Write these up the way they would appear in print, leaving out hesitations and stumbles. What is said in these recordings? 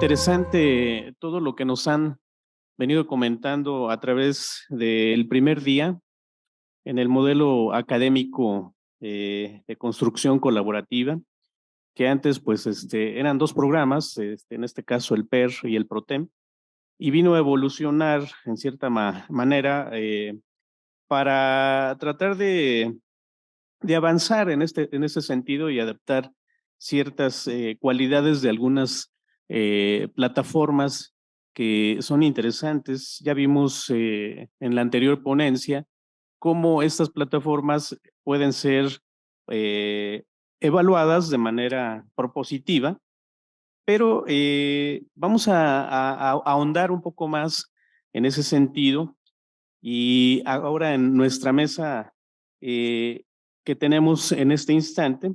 interesante todo lo que nos han venido comentando a través del primer día en el modelo académico de construcción colaborativa, que antes pues eran dos programas, en este caso el PER y el PROTEM, y vino a evolucionar en cierta manera para tratar de avanzar en ese sentido y adaptar ciertas cualidades de algunas plataformas que son interesantes. Ya vimos en la anterior ponencia cómo estas plataformas pueden ser eh, evaluadas de manera propositiva, pero vamos a ahondar un poco más en ese sentido y ahora en nuestra mesa eh, que tenemos en este instante,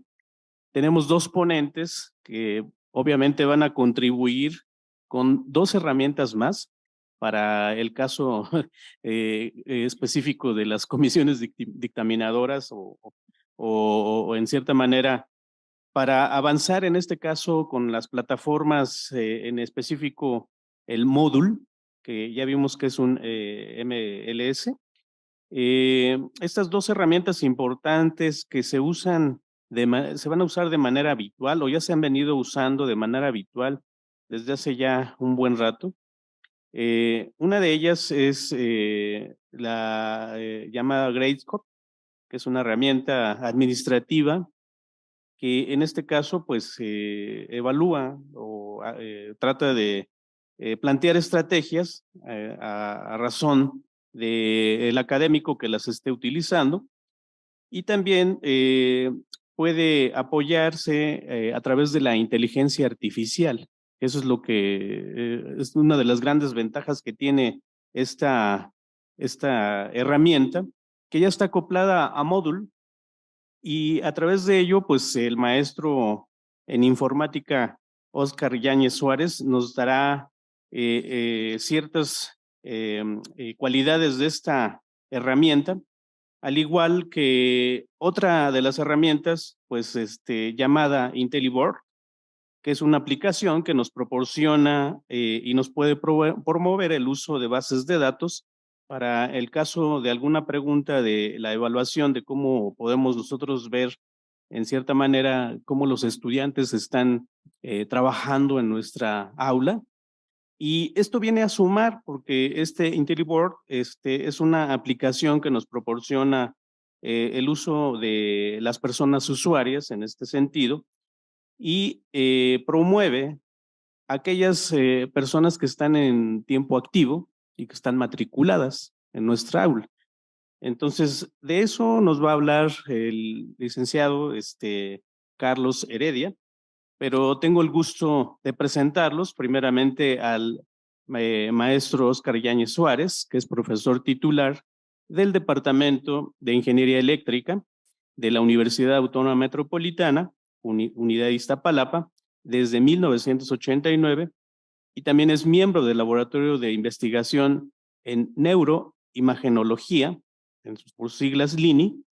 tenemos dos ponentes que obviamente van a contribuir con dos herramientas más para el caso específico de las comisiones dictaminadoras o en cierta manera para avanzar en este caso con las plataformas en específico el módulo, que ya vimos que es un MLS. Estas dos herramientas importantes que se usan, se van a usar de manera habitual o ya se han venido usando de manera habitual desde hace ya un buen rato. Una de ellas es la llamada Gradescope, que es una herramienta administrativa que en este caso pues evalúa o trata de plantear estrategias a razón del académico que las esté utilizando y también puede apoyarse a través de la inteligencia artificial. Eso es lo que es una de las grandes ventajas que tiene esta herramienta, que ya está acoplada a Moodle y a través de ello, pues el maestro en informática, Óscar Yáñez Suárez, nos dará ciertas cualidades de esta herramienta, al igual que otra de las herramientas, pues llamada IntelliBoard, que es una aplicación que nos proporciona y nos puede promover el uso de bases de datos para el caso de alguna pregunta de la evaluación de cómo podemos nosotros ver en cierta manera cómo los estudiantes están trabajando en nuestra aula. Y esto viene a sumar porque este IntelliBoard es una aplicación que nos proporciona el uso de las personas usuarias en este sentido y promueve aquellas personas que están en tiempo activo y que están matriculadas en nuestra aula. Entonces, de eso nos va a hablar el licenciado Carlos Heredia, pero tengo el gusto de presentarlos primeramente al maestro Óscar Yáñez Suárez, que es profesor titular del Departamento de Ingeniería Eléctrica de la Universidad Autónoma Metropolitana, Unidad de Iztapalapa, desde 1989, y también es miembro del Laboratorio de Investigación en Neuroimagenología, en sus siglas LINI,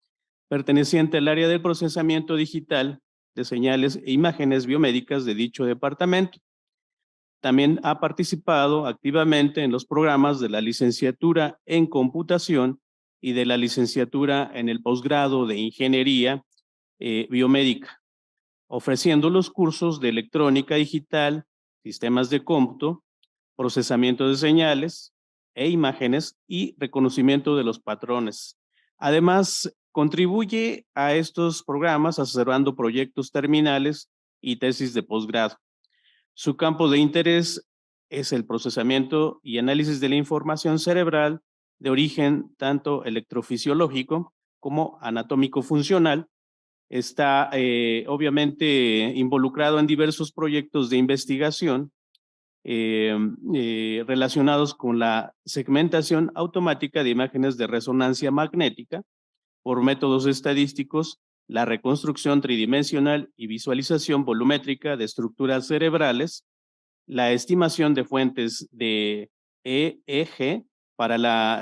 perteneciente al área del procesamiento digital de señales e imágenes biomédicas de dicho departamento. También ha participado activamente en los programas de la licenciatura en computación y de la licenciatura en el posgrado de ingeniería biomédica, ofreciendo los cursos de electrónica digital, sistemas de cómputo, procesamiento de señales e imágenes y reconocimiento de los patrones. Además, contribuye a estos programas asesorando proyectos terminales y tesis de posgrado. Su campo de interés es el procesamiento y análisis de la información cerebral de origen tanto electrofisiológico como anatómico-funcional. Está obviamente involucrado en diversos proyectos de investigación relacionados con la segmentación automática de imágenes de resonancia magnética por métodos estadísticos, la reconstrucción tridimensional y visualización volumétrica de estructuras cerebrales, la estimación de fuentes de EEG para la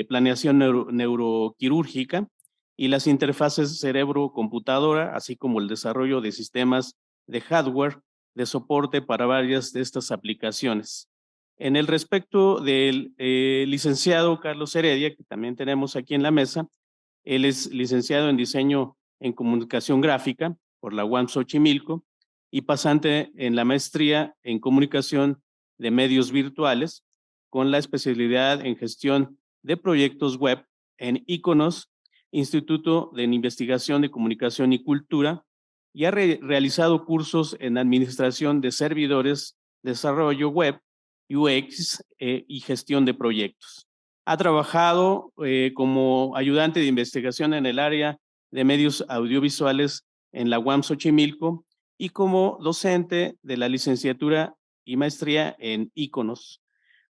planeación neuroquirúrgica y las interfaces cerebro-computadora, así como el desarrollo de sistemas de hardware de soporte para varias de estas aplicaciones. En el respecto del licenciado Carlos Heredia, que también tenemos aquí en la mesa, él es licenciado en diseño en comunicación gráfica por la UAM Xochimilco y pasante en la maestría en comunicación de medios virtuales con la especialidad en gestión de proyectos web en Iconos, Instituto de Investigación de Comunicación y Cultura, y ha realizado cursos en administración de servidores, desarrollo web, UX y gestión de proyectos. Ha trabajado como ayudante de investigación en el área de medios audiovisuales en la UAM Xochimilco y como docente de la licenciatura y maestría en Iconos.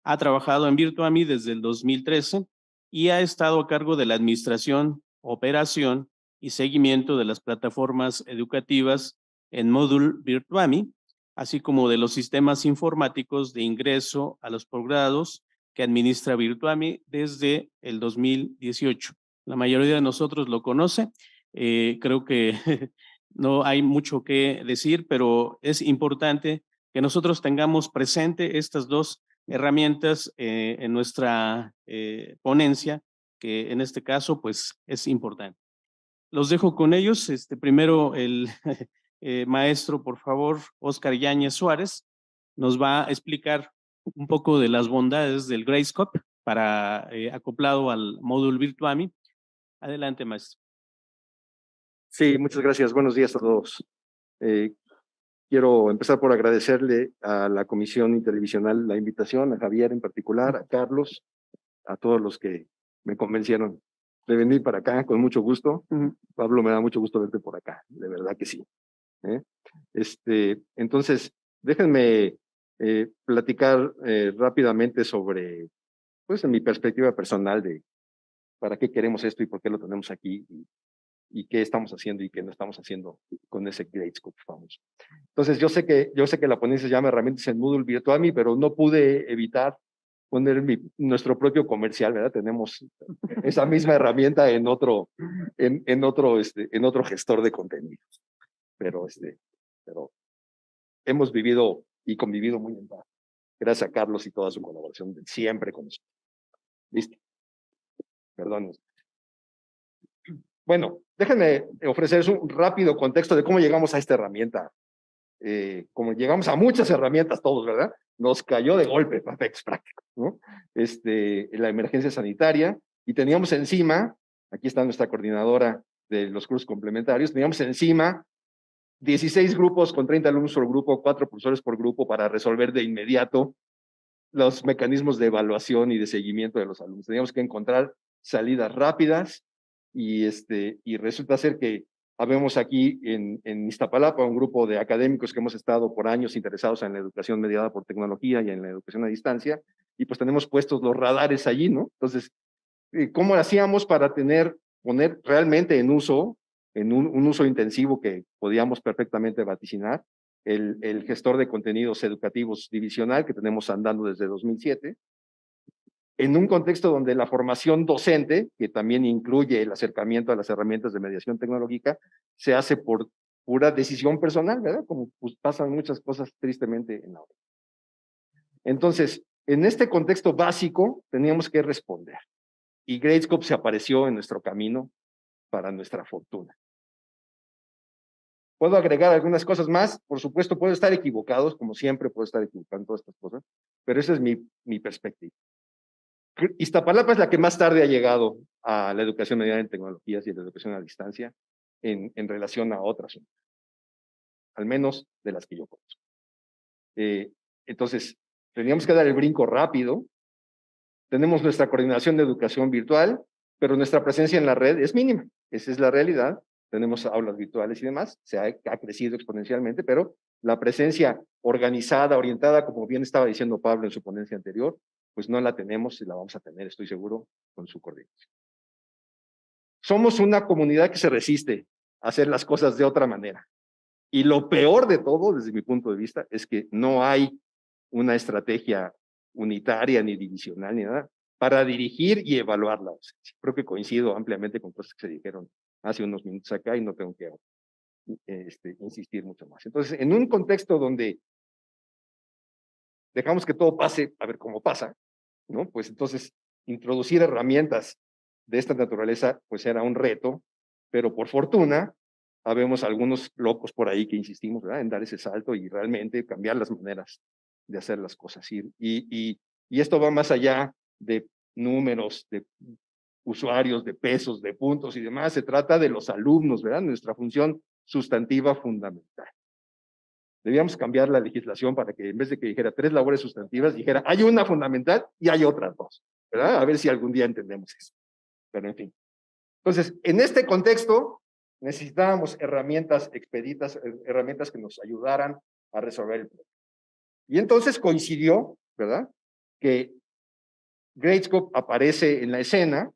Ha trabajado en Virtuami desde el 2013 y ha estado a cargo de la administración, operación y seguimiento de las plataformas educativas en Módulo Virtuami, así como de los sistemas informáticos de ingreso a los posgrados que administra Virtuami desde el 2018. La mayoría de nosotros lo conoce, creo que no hay mucho que decir, pero es importante que nosotros tengamos presente estas dos herramientas en nuestra ponencia, que en este caso pues es importante. Los dejo con ellos. Primero el maestro, por favor, Óscar Yáñez Suárez, nos va a explicar un poco de las bondades del Gradescope para acoplado al módulo Virtuami. Adelante, maestro. Sí, muchas gracias. Buenos días a todos. Quiero empezar por agradecerle a la Comisión Intelivisional la invitación, a Javier en particular, a Carlos, a todos los que me convencieron de venir para acá con mucho gusto. Pablo, me da mucho gusto verte por acá, de verdad que sí. Entonces, déjenme platicar rápidamente sobre, pues, en mi perspectiva personal de para qué queremos esto y por qué lo tenemos aquí y qué estamos haciendo y qué no estamos haciendo con ese Gradescope famoso. Entonces, yo sé que la ponencia se llama Herramientas en Moodle Virtuami, pero no pude evitar poner nuestro propio comercial, ¿verdad? Tenemos esa misma herramienta en otro gestor de contenidos. Pero hemos vivido y convivido muy en paz. Gracias a Carlos y toda su colaboración siempre con nosotros. ¿Listo? Perdón. Bueno, déjenme ofrecerles un rápido contexto de cómo llegamos a esta herramienta. Como llegamos a muchas herramientas todos, ¿verdad? Nos cayó de golpe, perfecto, práctico, ¿no? La emergencia sanitaria, y teníamos encima, aquí está nuestra coordinadora de los cursos complementarios, teníamos encima 16 grupos con 30 alumnos por grupo, 4 profesores por grupo para resolver de inmediato los mecanismos de evaluación y de seguimiento de los alumnos. Teníamos que encontrar salidas rápidas y resulta ser que habemos aquí en Iztapalapa un grupo de académicos que hemos estado por años interesados en la educación mediada por tecnología y en la educación a distancia, y pues tenemos puestos los radares allí, ¿no? Entonces, ¿cómo hacíamos para poner realmente en uso, en un uso intensivo que podíamos perfectamente vaticinar, el gestor de contenidos educativos divisional que tenemos andando desde 2007, en un contexto donde la formación docente, que también incluye el acercamiento a las herramientas de mediación tecnológica, se hace por pura decisión personal, ¿verdad? Como pues, pasan muchas cosas tristemente en la hora. Entonces, en este contexto básico, teníamos que responder. Y Gradescope se apareció en nuestro camino para nuestra fortuna. ¿Puedo agregar algunas cosas más? Por supuesto, puedo estar equivocados, como siempre puedo estar equivocando en todas estas cosas, pero esa es mi perspectiva. Iztapalapa es la que más tarde ha llegado a la educación mediada en tecnologías y a la educación a distancia en relación a otras, al menos de las que yo conozco. Entonces, teníamos que dar el brinco rápido. Tenemos nuestra coordinación de educación virtual, pero nuestra presencia en la red es mínima. Esa es la realidad. Tenemos aulas virtuales y demás. Ha crecido exponencialmente, pero la presencia organizada, orientada, como bien estaba diciendo Pablo en su ponencia anterior, pues no la tenemos y la vamos a tener, estoy seguro, con su coordinación. Somos una comunidad que se resiste a hacer las cosas de otra manera. Y lo peor de todo, desde mi punto de vista, es que no hay una estrategia unitaria, ni divisional, ni nada, para dirigir y evaluar la docencia. Creo que coincido ampliamente con cosas que se dijeron hace unos minutos acá y no tengo que insistir mucho más. Entonces, en un contexto donde dejamos que todo pase, a ver cómo pasa, ¿no? Pues entonces, introducir herramientas de esta naturaleza, pues era un reto, pero por fortuna, habemos algunos locos por ahí que insistimos, ¿verdad?, en dar ese salto y realmente cambiar las maneras de hacer las cosas. Y esto va más allá de números, de usuarios, de pesos, de puntos y demás. Se trata de los alumnos, ¿verdad? Nuestra función sustantiva fundamental. Debíamos cambiar la legislación para que en vez de que dijera 3 labores sustantivas, dijera hay una fundamental y hay otras 2, ¿verdad? A ver si algún día entendemos eso. Pero en fin. Entonces, en este contexto, necesitábamos herramientas expeditas, herramientas que nos ayudaran a resolver el problema. Y entonces coincidió, ¿verdad?, que Gradescope aparece en la escena.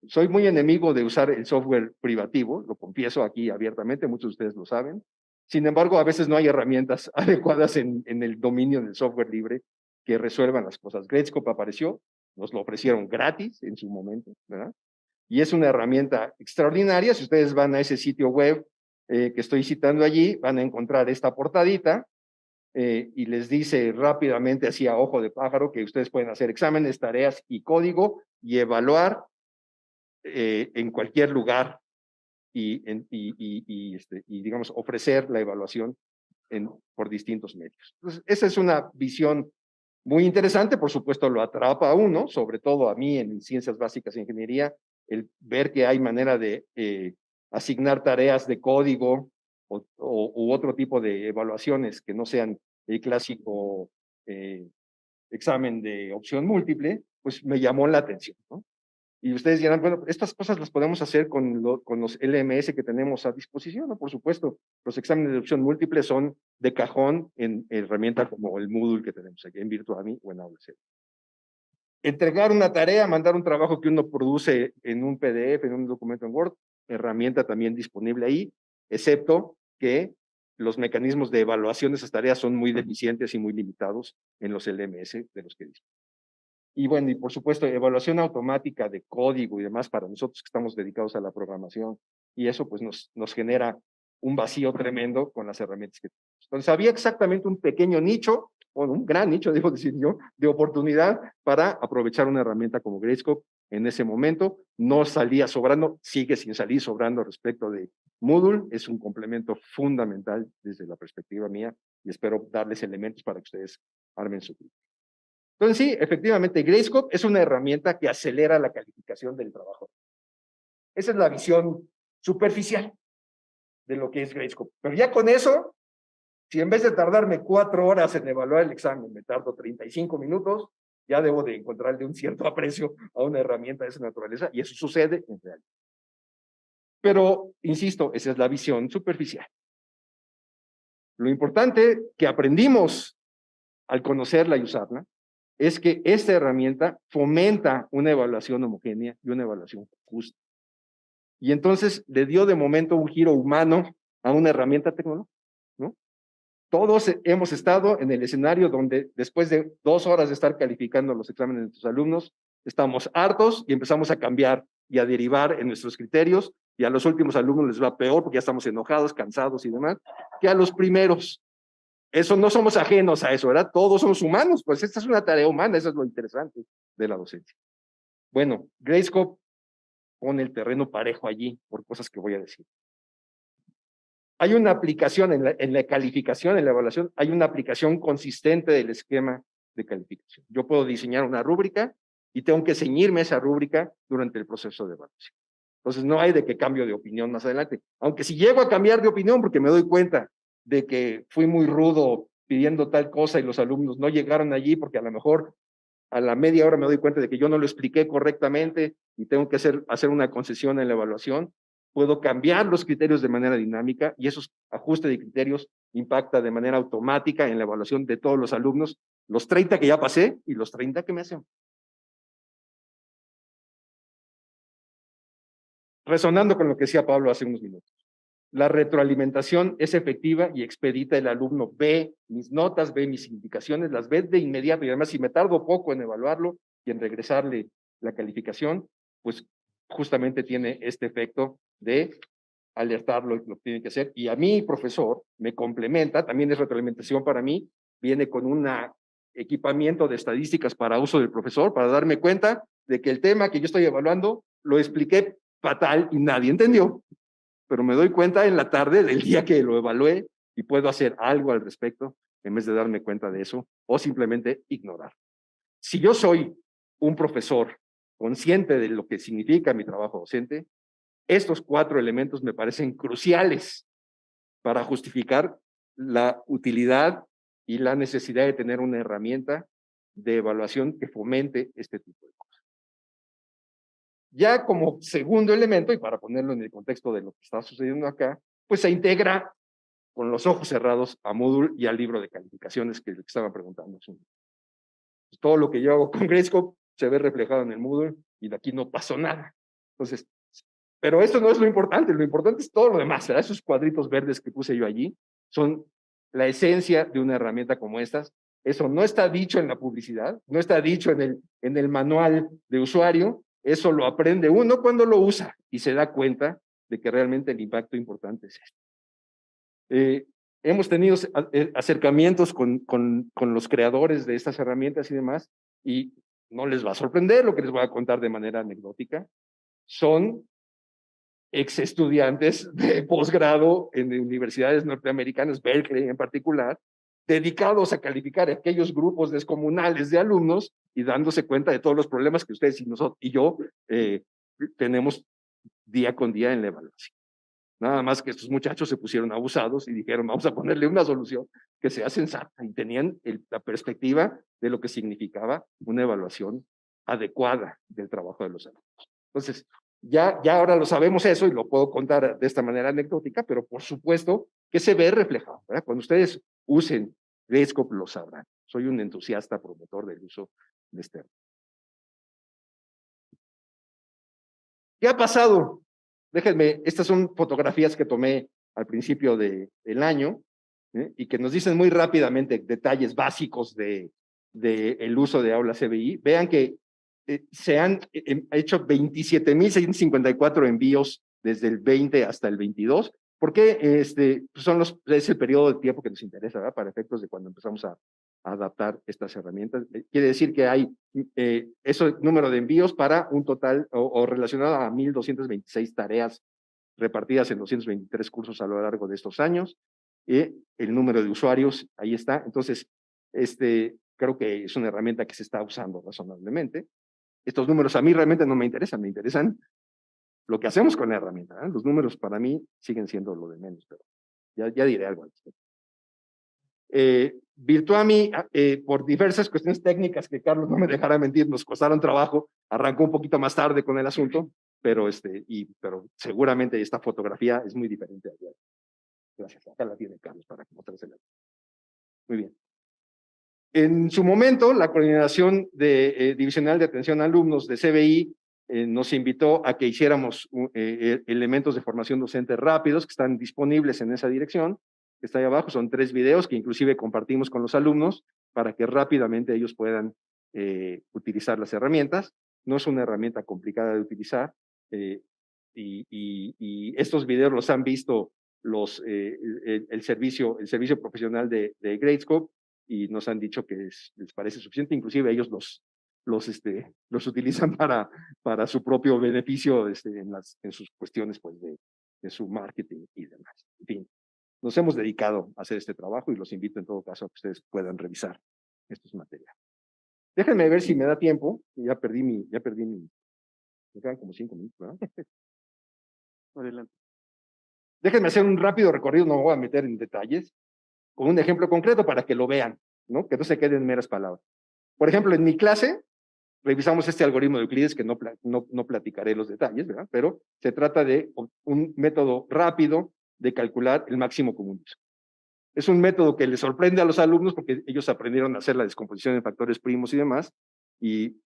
Soy muy enemigo de usar el software privativo, lo confieso aquí abiertamente, muchos de ustedes lo saben. Sin embargo, a veces no hay herramientas adecuadas en el dominio del software libre que resuelvan las cosas. Gradescope apareció, nos lo ofrecieron gratis en su momento, ¿verdad? Y es una herramienta extraordinaria. Si ustedes van a ese sitio web que estoy citando allí, van a encontrar esta portadita y les dice rápidamente, así a ojo de pájaro, que ustedes pueden hacer exámenes, tareas y código y evaluar en cualquier lugar y digamos, ofrecer la evaluación por distintos medios. Entonces, esa es una visión muy interesante. Por supuesto, lo atrapa a uno, sobre todo a mí en ciencias básicas e ingeniería, el ver que hay manera de asignar tareas de código u otro tipo de evaluaciones que no sean el clásico examen de opción múltiple, pues me llamó la atención, ¿no? Y ustedes dirán, bueno, estas cosas las podemos hacer con los LMS que tenemos a disposición, ¿no? Por supuesto, los exámenes de opción múltiple son de cajón en herramientas como el Moodle que tenemos aquí en Virtuami o en AWS. Entregar una tarea, mandar un trabajo que uno produce en un PDF, en un documento en Word, herramienta también disponible ahí, excepto que los mecanismos de evaluación de esas tareas son muy deficientes y muy limitados en los LMS de los que disponemos. Y bueno, y por supuesto, evaluación automática de código y demás para nosotros que estamos dedicados a la programación. Y eso pues nos genera un vacío tremendo con las herramientas que tenemos. Entonces, había exactamente un pequeño nicho, o un gran nicho, debo decir yo, de oportunidad para aprovechar una herramienta como Gradescope en ese momento. No salía sobrando, sigue sin salir sobrando respecto de Moodle. Es un complemento fundamental desde la perspectiva mía y espero darles elementos para que ustedes armen su grupo. Entonces, sí, efectivamente, Gradescope es una herramienta que acelera la calificación del trabajo. Esa es la visión superficial de lo que es Gradescope. Pero ya con eso, si en vez de tardarme 4 horas en evaluar el examen, me tardo 35 minutos, ya debo de encontrarle un cierto aprecio a una herramienta de esa naturaleza, y eso sucede en realidad. Pero, insisto, esa es la visión superficial. Lo importante que aprendimos al conocerla y usarla es que esta herramienta fomenta una evaluación homogénea y una evaluación justa. Y entonces le dio de momento un giro humano a una herramienta tecnológica, ¿no? Todos hemos estado en el escenario donde después de 2 horas de estar calificando los exámenes de nuestros alumnos, estamos hartos y empezamos a cambiar y a derivar en nuestros criterios, y a los últimos alumnos les va peor porque ya estamos enojados, cansados y demás, que a los primeros. Eso no somos ajenos a eso, ¿verdad? Todos somos humanos, pues esta es una tarea humana, eso es lo interesante de la docencia. Bueno, Gradescope pone el terreno parejo allí por cosas que voy a decir. Hay una aplicación en la calificación, en la evaluación, hay una aplicación consistente del esquema de calificación. Yo puedo diseñar una rúbrica y tengo que ceñirme a esa rúbrica durante el proceso de evaluación. Entonces no hay de que cambio de opinión más adelante. Aunque si llego a cambiar de opinión porque me doy cuenta de que fui muy rudo pidiendo tal cosa y los alumnos no llegaron allí porque a lo mejor a la media hora me doy cuenta de que yo no lo expliqué correctamente y tengo que hacer una concesión en la evaluación, puedo cambiar los criterios de manera dinámica y esos ajustes de criterios impacta de manera automática en la evaluación de todos los alumnos, los 30 que ya pasé y los 30 que me hacen. Resonando con lo que decía Pablo hace unos minutos. La retroalimentación es efectiva y expedita. El alumno ve mis notas, ve mis indicaciones, las ve de inmediato, y además si me tardo poco en evaluarlo y en regresarle la calificación, pues justamente tiene este efecto de alertar lo que tiene que hacer. Y a mí, profesor, me complementa, también es retroalimentación para mí, viene con un equipamiento de estadísticas para uso del profesor, para darme cuenta de que el tema que yo estoy evaluando lo expliqué fatal y nadie entendió, pero me doy cuenta en la tarde del día que lo evalué y puedo hacer algo al respecto en vez de darme cuenta de eso o simplemente ignorar. Si yo soy un profesor consciente de lo que significa mi trabajo docente, estos 4 elementos me parecen cruciales para justificar la utilidad y la necesidad de tener una herramienta de evaluación que fomente este tipo de cosas. Ya como segundo elemento, y para ponerlo en el contexto de lo que está sucediendo acá, pues se integra con los ojos cerrados a Moodle y al libro de calificaciones que estaban preguntando. Todo lo que yo hago con Gradescope se ve reflejado en el Moodle y de aquí no pasó nada. Entonces, pero esto no es lo importante es todo lo demás, ¿verdad? Esos cuadritos verdes que puse yo allí son la esencia de una herramienta como estas. Eso no está dicho en la publicidad, no está dicho en el manual de usuario, eso lo aprende uno cuando lo usa y se da cuenta de que realmente el impacto importante es este. Hemos tenido acercamientos con los creadores de estas herramientas y demás, y no les va a sorprender lo que les voy a contar de manera anecdótica. Son ex estudiantes de posgrado en universidades norteamericanas, Berkeley en particular, dedicados a calificar a aquellos grupos descomunales de alumnos y dándose cuenta de todos los problemas que ustedes y nosotros y yo tenemos día con día en la evaluación. Nada más que estos muchachos se pusieron abusados y dijeron, vamos a ponerle una solución que sea sensata, y tenían la perspectiva de lo que significaba una evaluación adecuada del trabajo de los alumnos. Entonces, ya ahora lo sabemos eso y lo puedo contar de esta manera anecdótica, pero por supuesto que se ve reflejado, ¿verdad? Cuando ustedes usen Gradescope lo sabrán. Soy un entusiasta promotor del uso de este. ¿Qué ha pasado? Déjenme, estas son fotografías que tomé al principio del año y que nos dicen muy rápidamente detalles básicos del uso de Aula CBI. Vean que se han hecho 27,654 envíos desde el 20 hasta el 22, porque es el periodo de tiempo que nos interesa, ¿verdad? Para efectos de cuando empezamos a adaptar estas herramientas. Quiere decir que hay ese número de envíos para un total o relacionado a 1,226 tareas repartidas en 223 cursos a lo largo de estos años. El número de usuarios, ahí está. Entonces, creo que es una herramienta que se está usando razonablemente. Estos números a mí realmente no me interesan, me interesan lo que hacemos con la herramienta, ¿eh? Los números para mí siguen siendo lo de menos, pero ya diré algo al respecto. Virtuami, por diversas cuestiones técnicas que Carlos no me dejará mentir, nos costaron trabajo, arrancó un poquito más tarde con el asunto, pero seguramente esta fotografía es muy diferente de ayer. Gracias, acá la tiene Carlos para mostrársela. Muy bien. En su momento, la Coordinación Divisional de Atención a Alumnos de CBI nos invitó a que hiciéramos elementos de formación docente rápidos que están disponibles en esa dirección, que está ahí abajo. Son 3 videos que inclusive compartimos con los alumnos para que rápidamente ellos puedan utilizar las herramientas. No es una herramienta complicada de utilizar y estos videos los han visto el servicio profesional de Gradescope y nos han dicho que les parece suficiente. Inclusive ellos los utilizan para su propio beneficio en sus cuestiones pues, de su marketing y demás. En fin, nos hemos dedicado a hacer este trabajo y los invito en todo caso a que ustedes puedan revisar estos materiales. Déjenme ver si me da tiempo. Ya perdí mi, me quedan como 5 minutos, ¿verdad? Adelante. Déjenme hacer un rápido recorrido, no me voy a meter en detalles, con un ejemplo concreto para que lo vean, ¿no? Que no se queden meras palabras. Por ejemplo, en mi clase revisamos este algoritmo de Euclides, que no platicaré los detalles, ¿verdad? Pero se trata de un método rápido de calcular el máximo común. Es un método que les sorprende a los alumnos porque ellos aprendieron a hacer la descomposición en factores primos y demás, y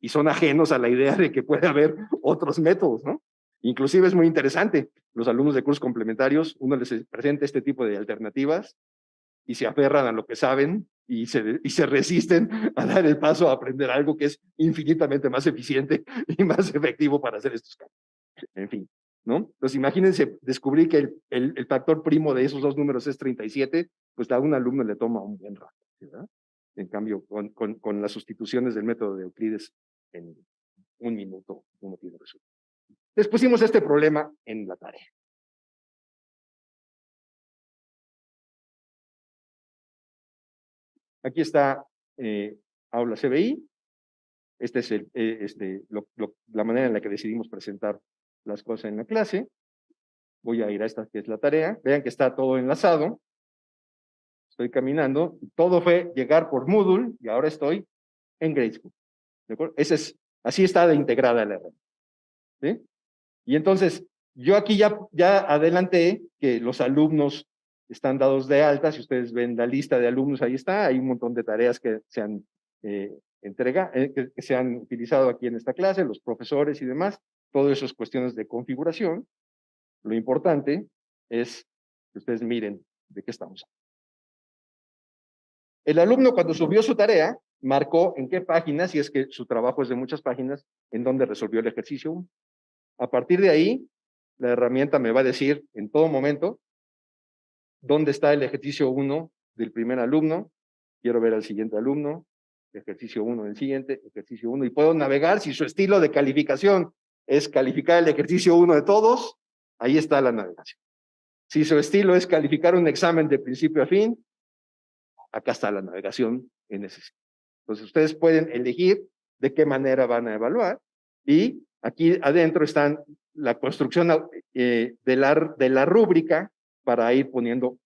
son ajenos a la idea de que puede haber otros métodos, ¿no? Inclusive es muy interesante, los alumnos de cursos complementarios, uno les presenta este tipo de alternativas y se aferran a lo que saben y se resisten a dar el paso a aprender algo que es infinitamente más eficiente y más efectivo para hacer estos cambios. En fin, ¿no? Entonces, imagínense descubrir que el factor primo de esos dos números es 37, pues a un alumno le toma un buen rato, ¿verdad? En cambio, con las sustituciones del método de Euclides, en un minuto uno tiene resultado. Les pusimos este problema en la tarea. Aquí está Aula CBI. Esta es la manera en la que decidimos presentar las cosas en la clase. Voy a ir a esta que es la tarea. Vean que está todo enlazado. Estoy caminando. Todo fue llegar por Moodle y ahora estoy en Gradescope. ¿De acuerdo? Así está de integrada la herramienta. ¿Sí? Y entonces, yo aquí ya adelanté que los alumnos están dados de alta. Si ustedes ven la lista de alumnos, ahí está. Hay un montón de tareas que se han que se han utilizado aquí en esta clase, los profesores y demás. Todo eso es cuestiones de configuración. Lo importante es que ustedes miren de qué estamos hablando. El alumno, cuando subió su tarea, marcó en qué página, si es que su trabajo es de muchas páginas, en donde resolvió el ejercicio 1. A partir de ahí, la herramienta me va a decir en todo momento dónde está el ejercicio 1 del primer alumno. Quiero ver al siguiente alumno, ejercicio 1 del siguiente, ejercicio 1, y puedo navegar. Si su estilo de calificación es calificar el ejercicio 1 de todos, ahí está la navegación. Si su estilo es calificar un examen de principio a fin, acá está la navegación en ese sitio. Entonces, ustedes pueden elegir de qué manera van a evaluar, y aquí adentro están la construcción de la rúbrica para ir poniendo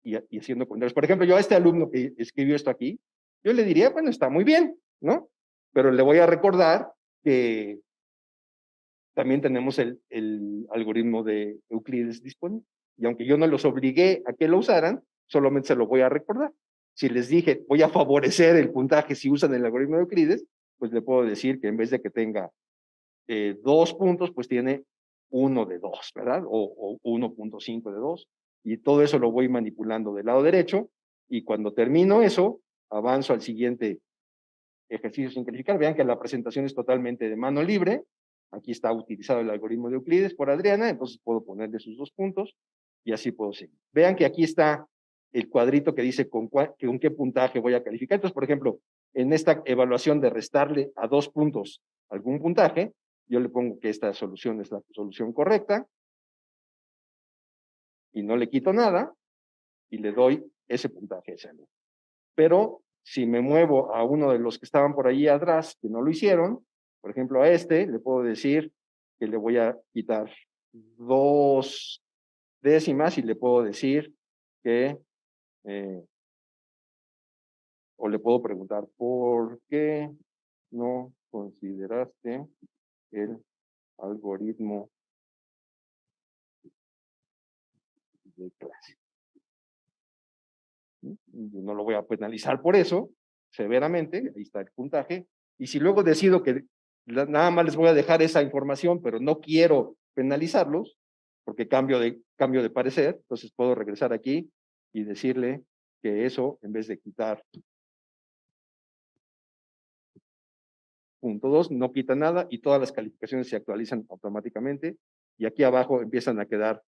y haciendo comentarios. Por ejemplo, yo a este alumno que escribió esto aquí, yo le diría, bueno, está muy bien, ¿no? Pero le voy a recordar que también tenemos el algoritmo de Euclides disponible. Y aunque yo no los obligué a que lo usaran, solamente se lo voy a recordar. Si les dije, voy a favorecer el puntaje si usan el algoritmo de Euclides, pues le puedo decir que en vez de que tenga 2 puntos, pues tiene 1 de 2, ¿verdad? O 1.5 de 2. Y todo eso lo voy manipulando del lado derecho. Y cuando termino eso, avanzo al siguiente ejercicio sin calificar. Vean que la presentación es totalmente de mano libre. Aquí está utilizado el algoritmo de Euclides por Adriana, entonces puedo ponerle sus 2 puntos y así puedo seguir. Vean que aquí está el cuadrito que dice con qué puntaje voy a calificar. Entonces, por ejemplo, en esta evaluación de restarle a 2 puntos algún puntaje, yo le pongo que esta solución es la solución correcta y no le quito nada y le doy ese puntaje a ese alumno. Pero si me muevo a uno de los que estaban por ahí atrás que no lo hicieron, por ejemplo a este, le puedo decir que le voy a quitar 2 décimas y le puedo decir que, o le puedo preguntar, ¿por qué no consideraste el algoritmo de clase? Yo no lo voy a penalizar por eso, severamente, ahí está el puntaje, y si luego decido que nada más les voy a dejar esa información, pero no quiero penalizarlos, porque cambio de parecer, entonces puedo regresar aquí y decirle que eso, en vez de quitar punto 2, no quita nada y todas las calificaciones se actualizan automáticamente, y aquí abajo empiezan a quedar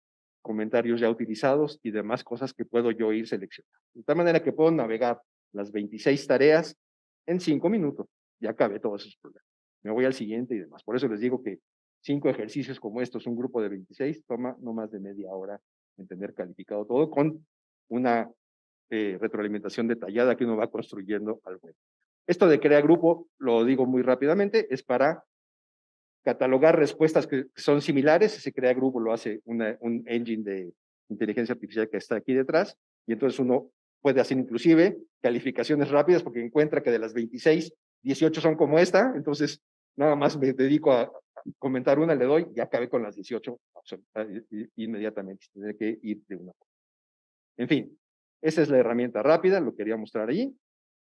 comentarios ya utilizados y demás cosas que puedo yo ir seleccionando. De tal manera que puedo navegar las 26 tareas en 5 minutos. Ya acabé todos esos problemas. Me voy al siguiente y demás. Por eso les digo que 5 ejercicios como estos, un grupo de 26, toma no más de media hora en tener calificado todo con una retroalimentación detallada que uno va construyendo al web. Esto de crear grupo, lo digo muy rápidamente, es para catalogar respuestas que son similares. Ese crea grupo lo hace un engine de inteligencia artificial que está aquí detrás, y entonces uno puede hacer inclusive calificaciones rápidas porque encuentra que de las 26, 18 son como esta, entonces nada más me dedico a comentar una, le doy, y acabé con las 18 inmediatamente, tener que ir de una. En fin, esa es la herramienta rápida, lo quería mostrar allí,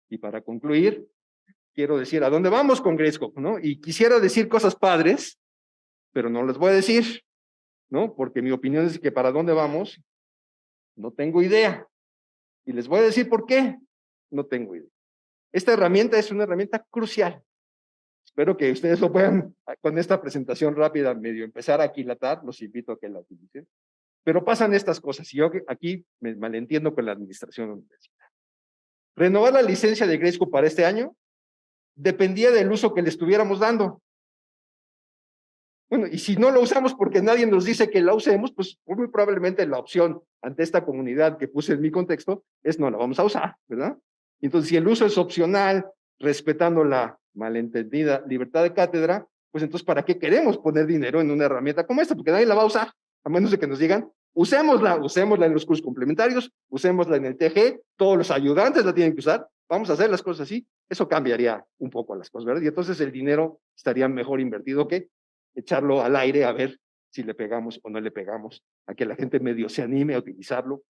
y para concluir, quiero decir a dónde vamos con Gradescope, ¿no? Y quisiera decir cosas padres, pero no les voy a decir, ¿no? Porque mi opinión es que para dónde vamos, no tengo idea. Y les voy a decir por qué no tengo idea. Esta herramienta es una herramienta crucial. Espero que ustedes lo puedan, con esta presentación rápida, medio empezar a aquilatar, los invito a que la utilicen. Pero pasan estas cosas, y yo aquí me malentiendo con la administración universitaria. Renovar la licencia de Grayscope para este año dependía del uso que le estuviéramos dando. Bueno, y si no lo usamos porque nadie nos dice que la usemos, pues muy probablemente la opción ante esta comunidad que puse en mi contexto es no la vamos a usar, ¿verdad? Entonces, si el uso es opcional, respetando la malentendida libertad de cátedra, pues entonces, ¿para qué queremos poner dinero en una herramienta como esta? Porque nadie la va a usar, a menos de que nos digan, usémosla en los cursos complementarios, usémosla en el TG, todos los ayudantes la tienen que usar, vamos a hacer las cosas así, eso cambiaría un poco las cosas, ¿verdad? Y entonces el dinero estaría mejor invertido que echarlo al aire a ver si le pegamos o no le pegamos, a que la gente medio se anime a utilizarlo.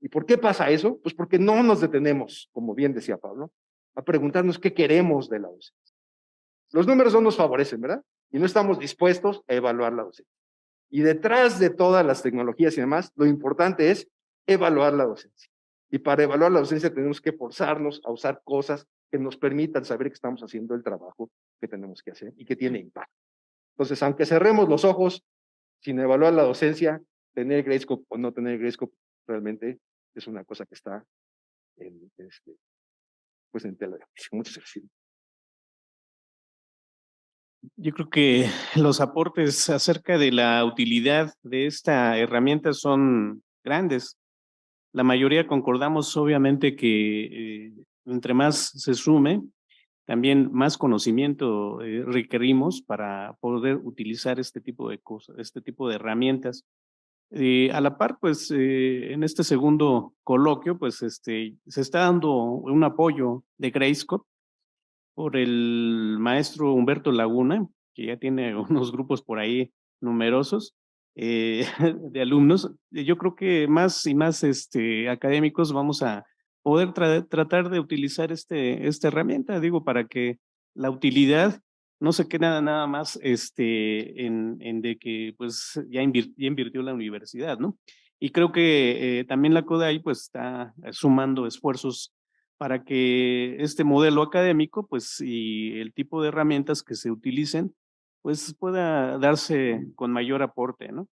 ¿Y por qué pasa eso? Pues porque no nos detenemos, como bien decía Pablo, a preguntarnos qué queremos de la docencia. Los números no nos favorecen, ¿verdad? Y no estamos dispuestos a evaluar la docencia. Y detrás de todas las tecnologías y demás, lo importante es evaluar la docencia. Y para evaluar la docencia tenemos que forzarnos a usar cosas que nos permitan saber que estamos haciendo el trabajo que tenemos que hacer y que tiene impacto. Entonces, aunque cerremos los ojos sin evaluar la docencia, tener Grayscope o no tener Grayscope realmente es una cosa que está en, pues en tela de juicio. Muchas gracias. Yo creo que los aportes acerca de la utilidad de esta herramienta son grandes. La mayoría concordamos, obviamente, que entre más se sume, también más conocimiento requerimos para poder utilizar este tipo de cosas, este tipo de herramientas. A la par, pues, en este segundo coloquio, pues, se está dando un apoyo de Grayscope por el maestro Humberto Laguna, que ya tiene unos grupos por ahí numerosos de alumnos. Yo creo que más y más académicos vamos a poder tratar de utilizar esta herramienta, digo, para que la utilidad no se quede nada más en de que pues ya invirtió la universidad, ¿no? Y creo que también la CODAI pues está sumando esfuerzos para que este modelo académico, pues, y el tipo de herramientas que se utilicen, pues, pueda darse con mayor aporte, ¿no?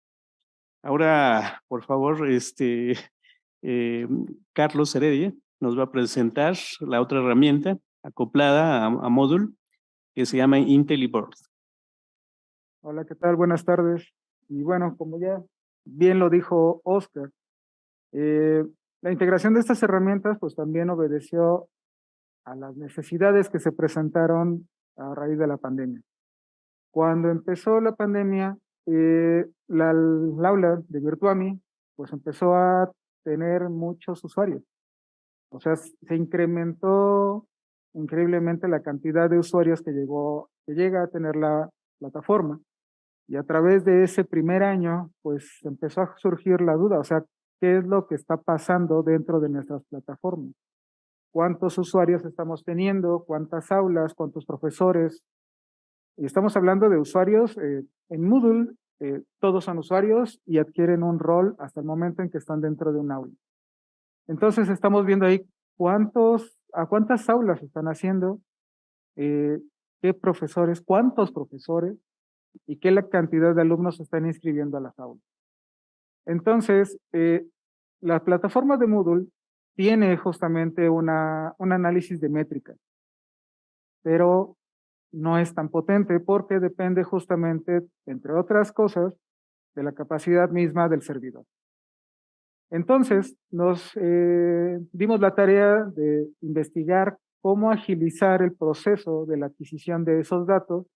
Ahora, por favor, eh, Carlos Heredia nos va a presentar la otra herramienta acoplada a Moodle que se llama IntelliBoard. Hola, ¿qué tal? Buenas tardes. Y bueno, como ya bien lo dijo Oscar, la integración de estas herramientas pues también obedeció a las necesidades que se presentaron a raíz de la pandemia. Cuando empezó la pandemia, el aula de Virtuami pues empezó a tener muchos usuarios. O sea, se incrementó increíblemente la cantidad de usuarios que llega a tener la plataforma. Y a través de ese primer año, pues empezó a surgir la duda, o sea, ¿qué es lo que está pasando dentro de nuestras plataformas? ¿Cuántos usuarios estamos teniendo? ¿Cuántas aulas? ¿Cuántos profesores? Y estamos hablando de usuarios en Moodle, todos son usuarios y adquieren un rol hasta el momento en que están dentro de un aula. Entonces estamos viendo ahí a cuántas aulas están haciendo, qué profesores, cuántos profesores, y qué la cantidad de alumnos se están inscribiendo a las aulas. Entonces, la plataforma de Moodle tiene justamente un análisis de métricas, pero no es tan potente porque depende justamente, entre otras cosas, de la capacidad misma del servidor. Entonces, nos dimos la tarea de investigar cómo agilizar el proceso de la adquisición de esos datos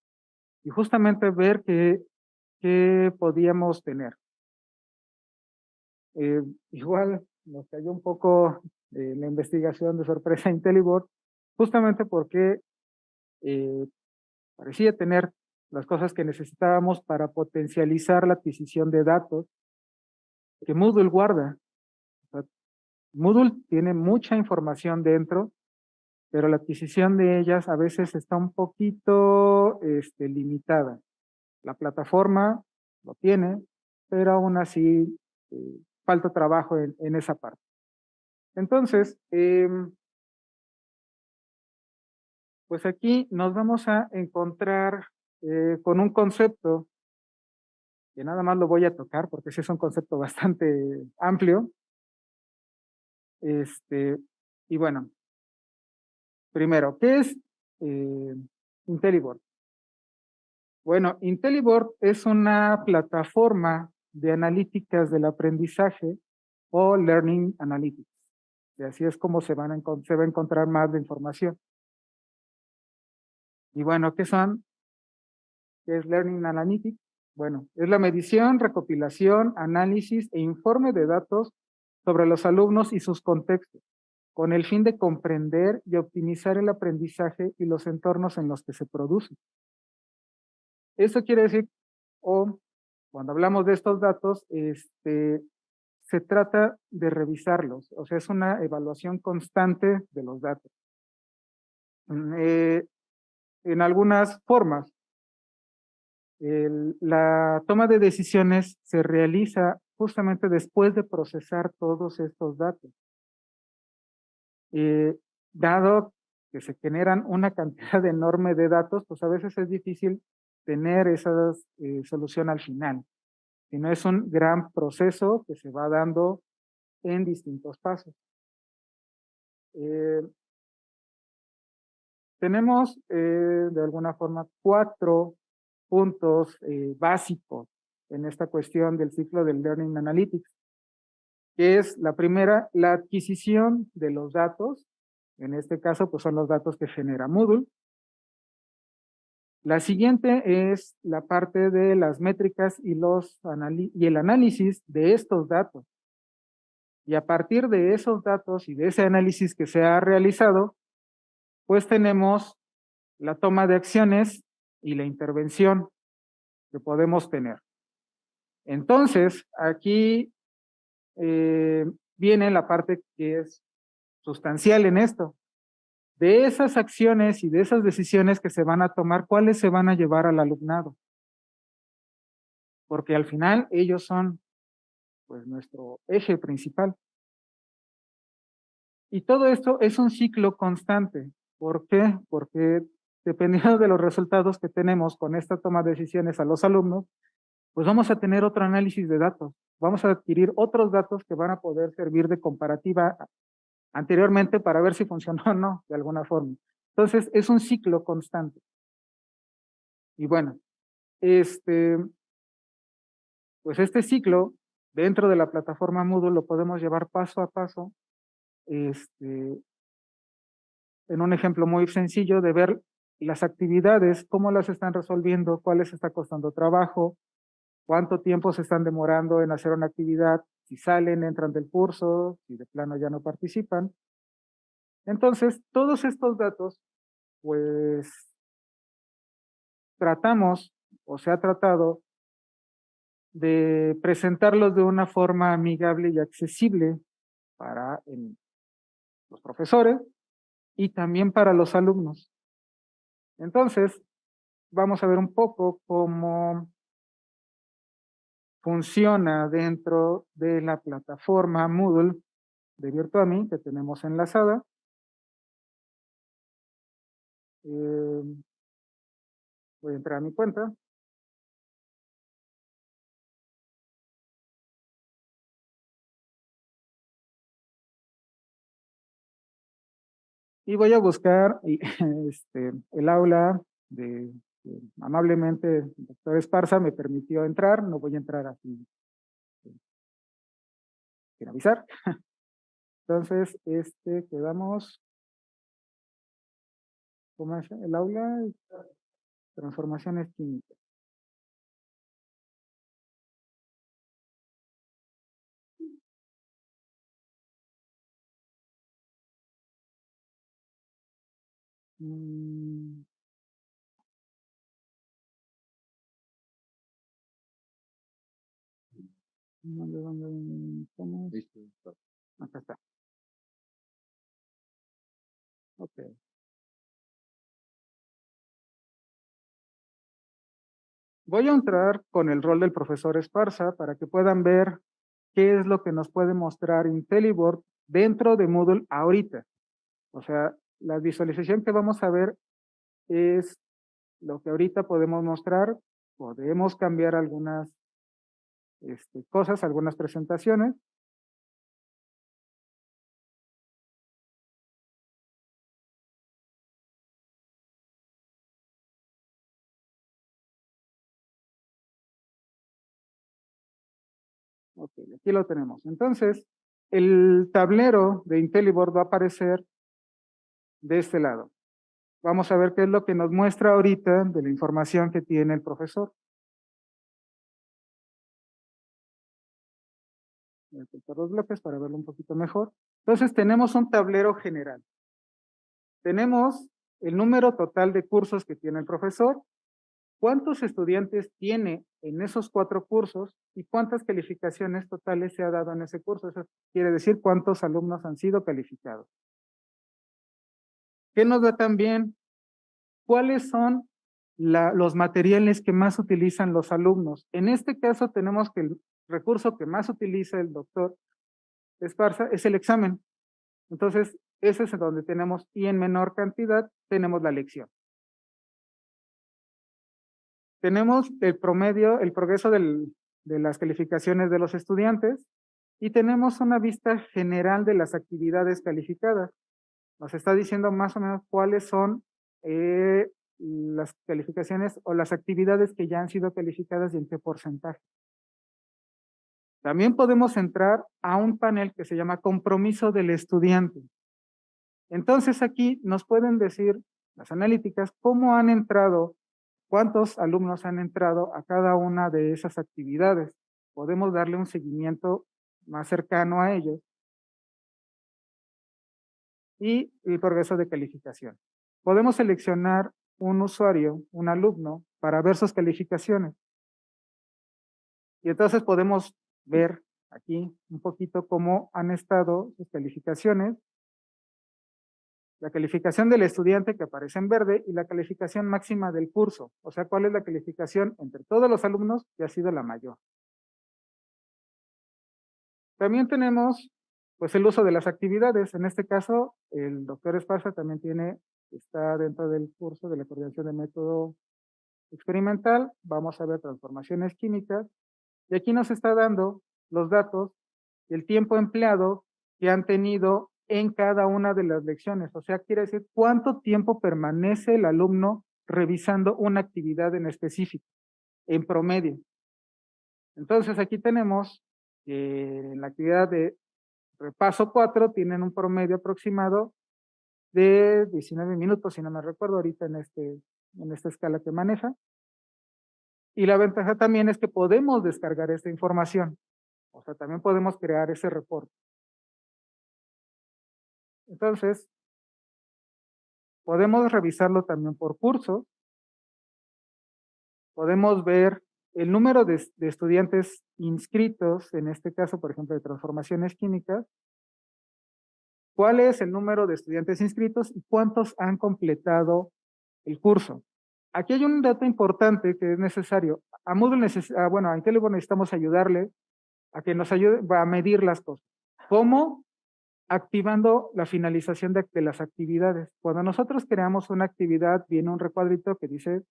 y justamente ver qué podíamos tener. Igual nos cayó un poco la investigación de sorpresa IntelliBoard, justamente porque parecía tener las cosas que necesitábamos para potencializar la adquisición de datos que Moodle guarda. O sea, Moodle tiene mucha información dentro, pero la adquisición de ellas a veces está un poquito limitada. La plataforma lo tiene, pero aún así falta trabajo en esa parte. Entonces, Pues aquí nos vamos a encontrar con un concepto que nada más lo voy a tocar porque ese es un concepto bastante amplio. Y bueno, primero, ¿qué es IntelliBoard? Bueno, IntelliBoard es una plataforma de analíticas del aprendizaje o Learning Analytics. Y así es como se va a encontrar más de información. Y bueno, ¿qué son? ¿Qué es Learning Analytics? Bueno, es la medición, recopilación, análisis e informe de datos sobre los alumnos y sus contextos, con el fin de comprender y optimizar el aprendizaje y los entornos en los que se produce. Eso quiere decir, o cuando hablamos de estos datos, se trata de revisarlos, o sea, es una evaluación constante de los datos. En algunas formas, la toma de decisiones se realiza justamente después de procesar todos estos datos. Dado que se generan una cantidad enorme de datos, pues a veces es difícil tener esa solución al final, sino es un gran proceso que se va dando en distintos pasos. Tenemos de alguna forma 4 puntos básicos en esta cuestión del ciclo del Learning Analytics, que es la primera, la adquisición de los datos. En este caso, pues son los datos que genera Moodle. La siguiente es la parte de las métricas y el análisis de estos datos. Y a partir de esos datos y de ese análisis que se ha realizado, pues tenemos la toma de acciones y la intervención que podemos tener. Entonces, aquí viene la parte que es sustancial en esto. De esas acciones y de esas decisiones que se van a tomar, ¿cuáles se van a llevar al alumnado? Porque al final ellos son pues nuestro eje principal. Y todo esto es un ciclo constante. ¿Por qué? Porque dependiendo de los resultados que tenemos con esta toma de decisiones a los alumnos, pues vamos a tener otro análisis de datos. Vamos a adquirir otros datos que van a poder servir de comparativa anteriormente para ver si funcionó o no, de alguna forma. Entonces, es un ciclo constante. Y bueno, pues este ciclo, dentro de la plataforma Moodle, lo podemos llevar paso a paso, en un ejemplo muy sencillo de ver las actividades, cómo las están resolviendo, cuál les está costando trabajo, cuánto tiempo se están demorando en hacer una actividad, si salen, entran del curso, si de plano ya no participan. Entonces, todos estos datos, pues, tratamos, o se ha tratado, de presentarlos de una forma amigable y accesible para los profesores y también para los alumnos. Entonces, vamos a ver un poco cómo funciona dentro de la plataforma Moodle de Virtuami que tenemos enlazada. Voy a entrar a mi cuenta. Y voy a buscar el aula amablemente el doctor Esparza me permitió entrar, no voy a entrar así sin avisar. Entonces, quedamos, ¿cómo es? El aula, transformaciones químicas. ¿Dónde estamos? Listo. Acá está. Ok. Voy a entrar con el rol del profesor Esparza para que puedan ver qué es lo que nos puede mostrar IntelliBoard dentro de Moodle ahorita. O sea, la visualización que vamos a ver es lo que ahorita podemos mostrar. Podemos cambiar algunas cosas, algunas presentaciones. Ok, aquí lo tenemos. Entonces, el tablero de IntelliBoard va a aparecer de este lado. Vamos a ver qué es lo que nos muestra ahorita de la información que tiene el profesor. Voy a quitar los bloques para verlo un poquito mejor. Entonces, tenemos un tablero general. Tenemos el número total de cursos que tiene el profesor, cuántos estudiantes tiene en esos 4 cursos y cuántas calificaciones totales se ha dado en ese curso. Eso quiere decir cuántos alumnos han sido calificados. ¿Qué nos da también? ¿Cuáles son los materiales que más utilizan los alumnos? En este caso tenemos que el recurso que más utiliza el doctor Esparza es el examen. Entonces, ese es donde tenemos, y en menor cantidad tenemos la lección. Tenemos el promedio, el progreso de las calificaciones de los estudiantes y tenemos una vista general de las actividades calificadas. Nos está diciendo más o menos cuáles son las calificaciones o las actividades que ya han sido calificadas y en qué porcentaje. También podemos entrar a un panel que se llama compromiso del estudiante. Entonces aquí nos pueden decir las analíticas cómo han entrado, cuántos alumnos han entrado a cada una de esas actividades. Podemos darle un seguimiento más cercano a ellos. Y el progreso de calificación. Podemos seleccionar un usuario, un alumno, para ver sus calificaciones. Y entonces podemos ver aquí un poquito cómo han estado sus calificaciones. La calificación del estudiante que aparece en verde y la calificación máxima del curso. O sea, cuál es la calificación entre todos los alumnos que ha sido la mayor. También tenemos pues el uso de las actividades. En este caso, el doctor Esparza también está dentro del curso de la coordinación de método experimental. Vamos a ver transformaciones químicas. Y aquí nos está dando los datos, el tiempo empleado que han tenido en cada una de las lecciones. O sea, quiere decir cuánto tiempo permanece el alumno revisando una actividad en específico, en promedio. Entonces, aquí tenemos en la actividad de repaso 4 tienen un promedio aproximado de 19 minutos, si no me recuerdo ahorita en esta escala que maneja. Y la ventaja también es que podemos descargar esta información. O sea, también podemos crear ese reporte. Entonces, podemos revisarlo también por curso. Podemos ver el número de estudiantes inscritos, en este caso, por ejemplo, de transformaciones químicas. ¿Cuál es el número de estudiantes inscritos y cuántos han completado el curso? Aquí hay un dato importante que es necesario. A IntelliBoard necesitamos ayudarle a que nos ayude a medir las cosas. ¿Cómo? Activando la finalización de las actividades. Cuando nosotros creamos una actividad, viene un recuadrito que dice